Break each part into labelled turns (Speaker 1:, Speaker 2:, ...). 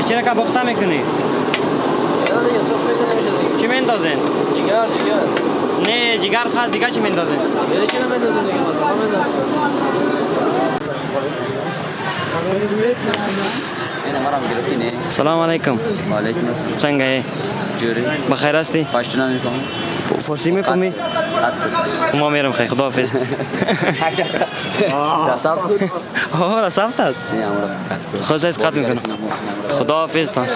Speaker 1: چرا که بخته میکنی؟ چی میندازین؟
Speaker 2: جگر
Speaker 1: نه جگر خواهد دیگه چی میندازین؟
Speaker 2: یه چی نمیندازین دیگه مثلا میندازین اینا مرام گرفتی نه؟
Speaker 1: سلام علیکم.
Speaker 2: و علیکم السلام.
Speaker 1: چنگه ای؟
Speaker 2: جوری؟
Speaker 1: بخیر هستی؟
Speaker 2: پشتو نمیفهمی؟
Speaker 1: فارسی میفهمی؟ ما میرم خیلی خداحافظ.
Speaker 2: دستاب بود؟
Speaker 1: آه رسافت است؟
Speaker 2: نه امرو
Speaker 1: خود از قطع میکنم. خداحافظ تا.
Speaker 3: حالا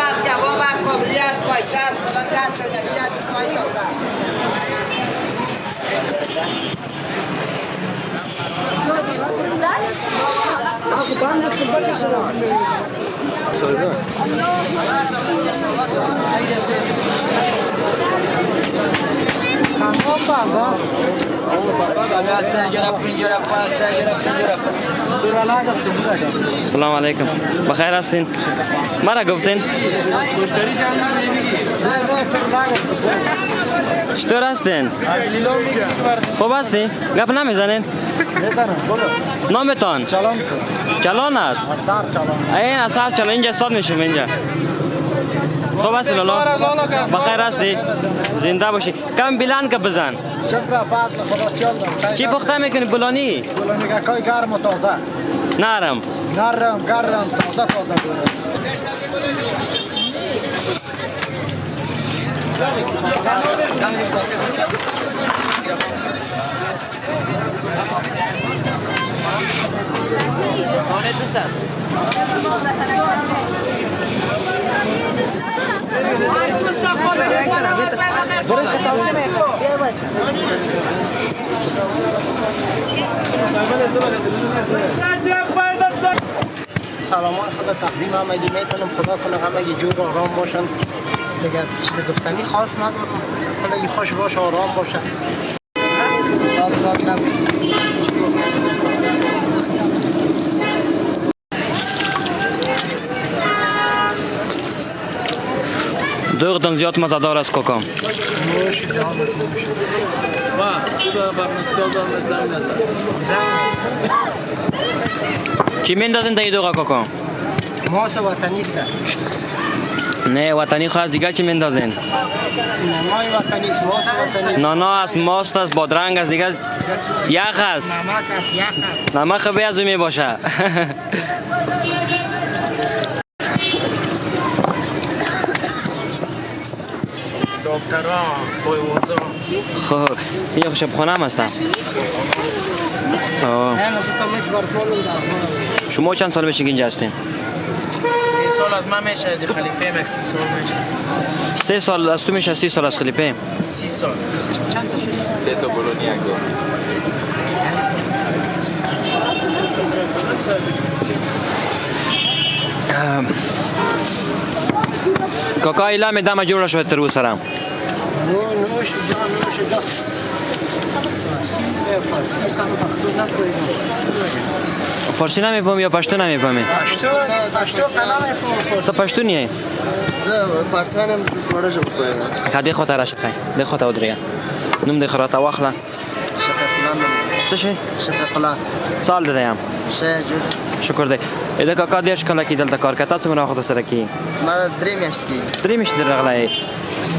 Speaker 3: از کباب است، قابلی است، پایچه است، فلان گرد شد، یکی از چیزهای تازه است.
Speaker 1: سلام علیکم. بخیر هستین؟ مرا گفتین؟ چطور هستین؟ خوب هستی؟ گپ نمیزنین؟
Speaker 4: میزنم بولو
Speaker 1: نامتان؟
Speaker 4: چالان کن
Speaker 1: چلان است؟
Speaker 4: اثر چالان
Speaker 1: این اصحاب چلان اینجا استاد میشم اینجا. خوب هستی لالا؟ بخیر هستی؟ زنده باشی. کم بلند که بزن.
Speaker 4: شکر فضل خدا چیال
Speaker 1: چی پخته میکنی بلانی؟
Speaker 4: بولو میگه کای گرم و تازه
Speaker 1: نرم.
Speaker 4: نرم گرم تازه بولو سلامان خدا تقدیم همگی میکنم خدا کنه همگی جور و آرام باشن دیگه چیز گفتنی خاص ندارم خدا خوش باشه آرام باشه
Speaker 1: دوغتان زیاد مزدار است کاکا. چی میندازین در دوغا کاکا؟
Speaker 4: ماس وطنی است
Speaker 1: نه وطنی خواهد دیگه چی میندازین؟
Speaker 4: نمای وطنی است ماس وطنی
Speaker 1: نانا است، ماست است، بادرنگ است دیگه یخ است.
Speaker 4: نمک است یخ است
Speaker 1: نمک بیازو می باشه.
Speaker 5: دکترها پایوازا
Speaker 1: خب این خوشب خانه هم هستم. شما چند سال میشه که اینجا هستین؟
Speaker 5: 3 سال از من میشه از خلیفه مک 3 سال میشه
Speaker 1: 3 سال از تو میشه 30 سال از خلیفه
Speaker 5: 30 سال چند تا
Speaker 2: 3 تا بولونی اگه
Speaker 1: کاکا ایلا می دم جوړ شو تر اوسه
Speaker 4: نوش جان نوش جان فارسی سم پښتو نه کوي
Speaker 1: فارسی نمیفهم یا پشتو نمیفهمی
Speaker 4: پښتو کلمه فارسی
Speaker 1: تو پشتون یې
Speaker 4: زه فارسی منم وړه ژبه کوم
Speaker 1: که دې خواته راشه خی دې خواته ودرېږه نوم دې خراته واخله
Speaker 4: شفیق الله
Speaker 1: څه شی
Speaker 4: شفیق الله
Speaker 1: سال دې یم
Speaker 4: شه جوړ
Speaker 1: شکر دی دا کاکا دېرش کاله کې دلته کار کوي تا څومره وخت سره کوي
Speaker 4: زما 3 میاشتې کېږي
Speaker 1: 3 میاشتې راغلی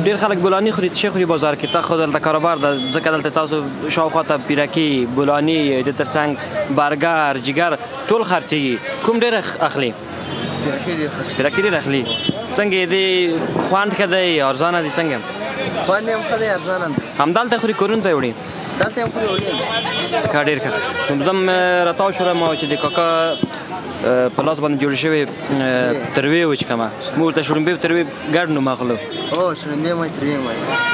Speaker 1: ډېر خلک بولاني خوري څه خوري بازار کې تا خو دلته کاروبار ده ځکه دلته تاسو شاوخوا ته پیرکي بولاني د ترڅنګ برګر جګر ټول خرڅېږي کوم ډېر اخلي پیرکي ډېر اخلي څنګه دې خوند ښه دی ارزانه دي څنګه
Speaker 4: خوند یې هم ښه دی ارزانه دی
Speaker 1: همدلته خوري کورونو ته وړي
Speaker 4: دلته هم خوري وړي
Speaker 1: ښه ډېر ښه زم راتاو شولم چې د کاکا په لاس باندې جوړ شوی تروی و چې کومه موږ ورته شړومبې تروی ګډ نوم اخلو
Speaker 4: او شړومبې مې تروی مې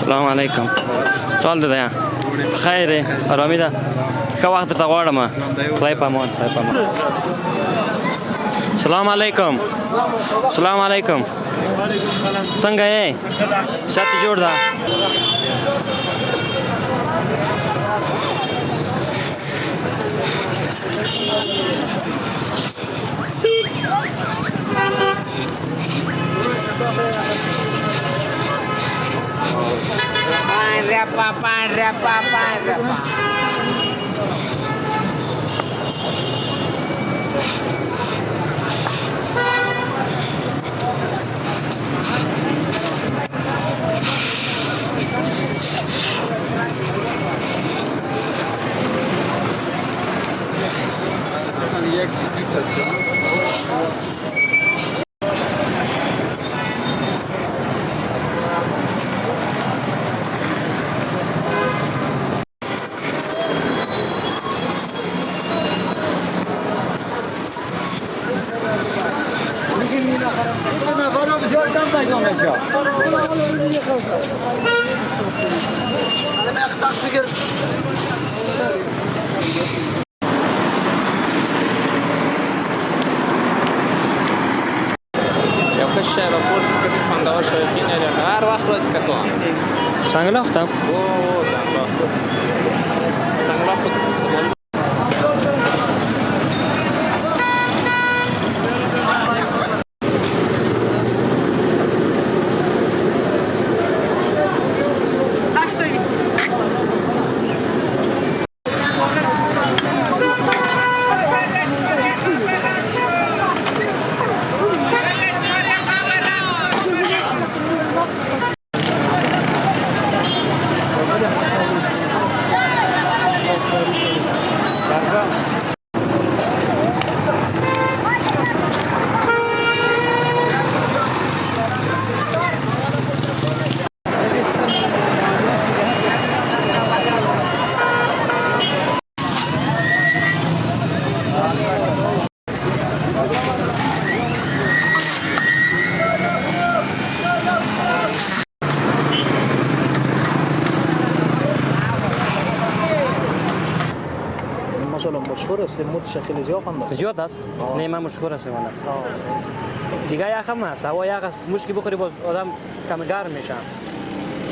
Speaker 1: السلام علیکم سوال ده خیر آرامی ده ښه وخت درته غواړم خدای په امان خدای په امان سلام علیکم سلام علیکم څنګه یې صحت جوړ ده
Speaker 2: راپورت که خوانده‌ها شایقین هر وقت راز کسان
Speaker 1: سنگلاختم
Speaker 2: اوه سنگلاخت خود
Speaker 6: مثلا مشهور است موت خیلی زیاد خواند
Speaker 1: زیاد است نه من مشکور هستم من دیگه یخم است هوا یخ است مشکی بخوری باز آدم کم گرم میشه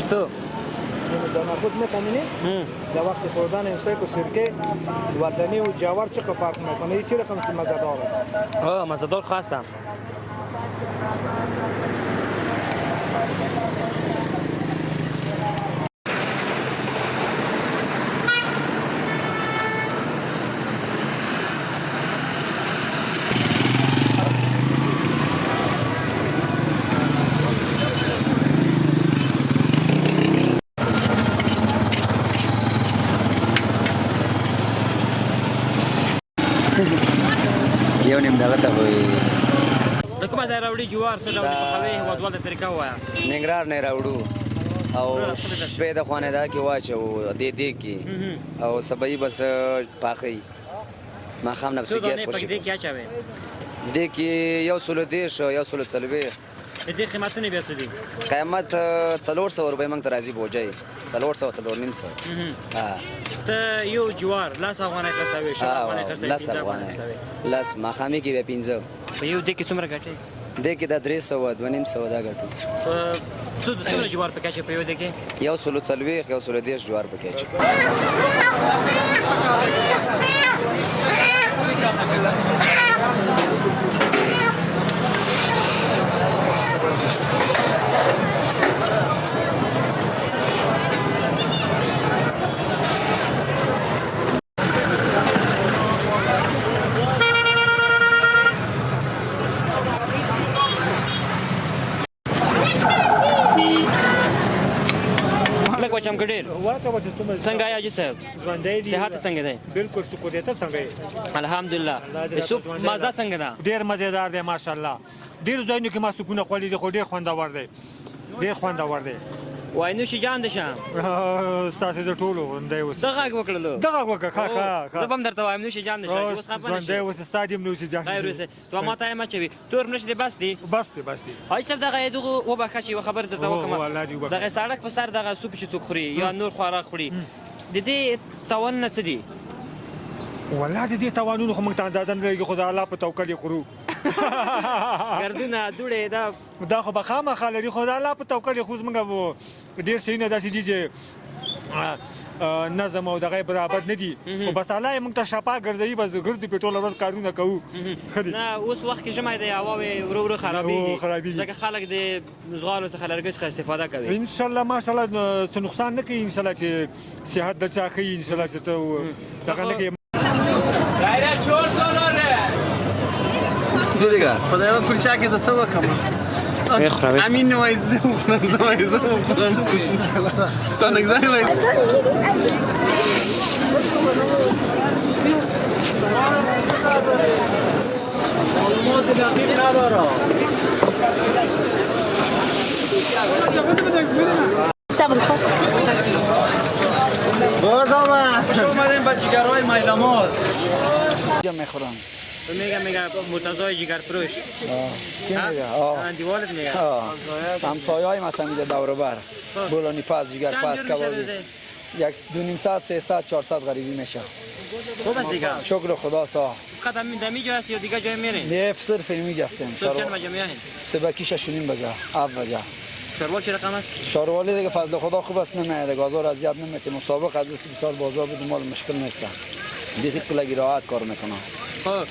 Speaker 1: تو
Speaker 6: دانا خود میفهمینی در وقت خوردن استیک و سرکه وطنی و جوار چه فرق میکنه چه رقم مزه‌دار است
Speaker 1: مزه‌دار خواستم
Speaker 7: دغه ته وایي
Speaker 1: د کومه ځای راوړي جوار څه ډول پخوي هېوادوال ته طریقه ووایه.
Speaker 7: ننګرهار نه راوړو او شپې د خوانې دا کې واچو دې دې کې او سبایي بس پاخی ماښام نه پسې ګیس خوشي
Speaker 1: دې کې اچوي
Speaker 7: دې کې 110 140
Speaker 1: دې قیمتونه بیا څه دي؟
Speaker 7: قیمت 400 روپۍ موږ ته راځي بوجۍ 400 450 ها
Speaker 1: ته یو جوار لاس افغانۍ خرڅوي شل افغانۍ خرڅوي
Speaker 7: لاس افغانۍ لاس ماښامي کې بیا 15
Speaker 1: په یو دې کې څومره ګټې؟
Speaker 7: دې کې دا 300 250 دا ګټو
Speaker 1: څومره جوار پکې اچي په یو دې کې؟
Speaker 7: 140 110 جوار پکې اچي
Speaker 1: وچم ګډیر
Speaker 6: واچو چې څومره
Speaker 1: څنګه یا جی صاحب
Speaker 6: ژوندۍ دي
Speaker 1: صحت څنګه دی؟
Speaker 6: بالکل شکر دې ته څنګه یې
Speaker 1: الحمدلله سوپ مزه څنګه ده؟
Speaker 6: ډیر مزیدار دی ماشاءالله ډیر ځایونو کې ما سکونه خوړلي دي خو ډیر خوندور دی ډیر خوندور دی
Speaker 1: وای نو شي جان دي شه
Speaker 6: ستاسو د ټولو غونډې اوس
Speaker 1: دغه وکړلو
Speaker 6: دغه وکړه ښه
Speaker 1: زبم درته وایم نو شي جان دي شه اوس خبر
Speaker 6: غونډې اوس ستادیم نو شي جان
Speaker 1: خیر اوسه تو ما ته ما چوي تور نشي بس دی
Speaker 6: بس دی
Speaker 1: آی صاحب دغه دغه و به خشي خبر درته وکم دغه سړک په سر دغه سوپ چې څوک خوري یا نور خوراک خوري د دې توان نه څه دی؟
Speaker 6: والله د دې توانونو خو موږ ته اندازه نه لري خدای الله په توکل خورو
Speaker 1: ګردونه دوړې
Speaker 6: دا خو به خامخا لري خدای الله په توکل خو موږ ډیر شي نه داسې دي چې نظم او دغه برابر نه دي خو بس الله موږ ته شپه ګرځي بس ګرځي په ټوله ورځ کارونه کوو
Speaker 1: نه اوس وخت کې جمع دی هوا ورو خرابېږي ځکه خلک د زغالو څخه لرګي څخه استفاده کوي
Speaker 6: ان شاء الله ماشاءالله څه نقصان نه کوي ان شاء الله چې صحت د چا ښه ان شاء الله چې دغه نه کوي
Speaker 5: دیگه خدای و کلچه که زد وکم امین وایزه بخورم زمایزه بخورم ستانک زنی وایزه ما دقیق نداره
Speaker 8: صبر خود
Speaker 5: باز آمد خوش آمدین با جگرهای میدامات
Speaker 7: میخورم
Speaker 1: میگه مرتضای جگر فروش دیوالت میگه
Speaker 7: همسایه‌های مثلا میده دور بر بولانی پاس جگر پاس کبابی یک 200 300 400 غریبی میشه
Speaker 1: خوب است دیگه
Speaker 7: شکر خدا سا
Speaker 1: قدم دمی جا است یا دیگه جای میرین
Speaker 7: نه صرف اینجا هستیم
Speaker 1: چند بجه میاین
Speaker 7: صبح 6 بجه 7 بجه
Speaker 1: شروال چه رقم است
Speaker 7: شاروالی دیگه فضل خدا خوب است نمیاد گازار اذیت نمیته مسابق از بسیار بازار بود مال مشکل نیست دیگه کلاگی راحت کار میکنه
Speaker 1: خب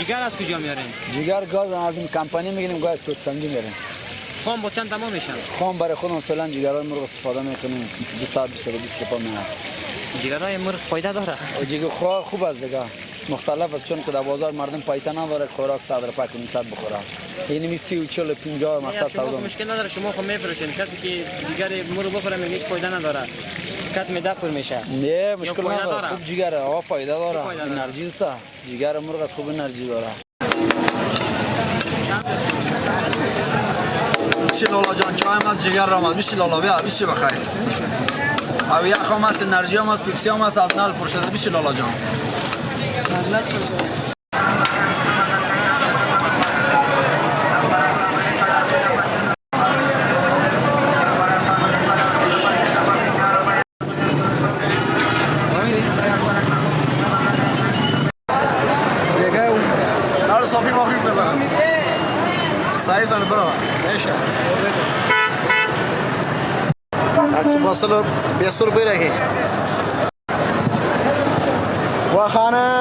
Speaker 1: جگر از کجا میارین
Speaker 7: جگر گاز از این کمپانی میگیریم گاز کوت سنگی میاریم
Speaker 1: خام با چند تمام میشن
Speaker 7: خام برای خودم فعلا جگرای مرغ استفاده میکنیم 220 لپا میاد
Speaker 1: جگرای مرغ فایده داره
Speaker 7: جگر خوب است دیگه مختلف است چون که در بازار مردم پیسه نداره خوراک 100 روپیه کنیم 100 بخوره یعنی می 30 و 40 50 مقصد سودا
Speaker 1: مشکل نداره شما خو میفروشین کسی که دیگر مرغ بخوره میگه هیچ فایده نداره کت میده پر میشه
Speaker 7: نه مشکل نداره خوب جگر آ فایده داره انرژی است جگر مرغ از خوب انرژی داره
Speaker 5: میشه لالا جان چای هم از جگر رامد میشه لالا بیا میشه بخیر او یک هم هست انرژی هم هست پیپسی هم هست از نل پرشده میشه لالا جان سایزان برو میشه اصل 20 روپये رکھیں وہ خانه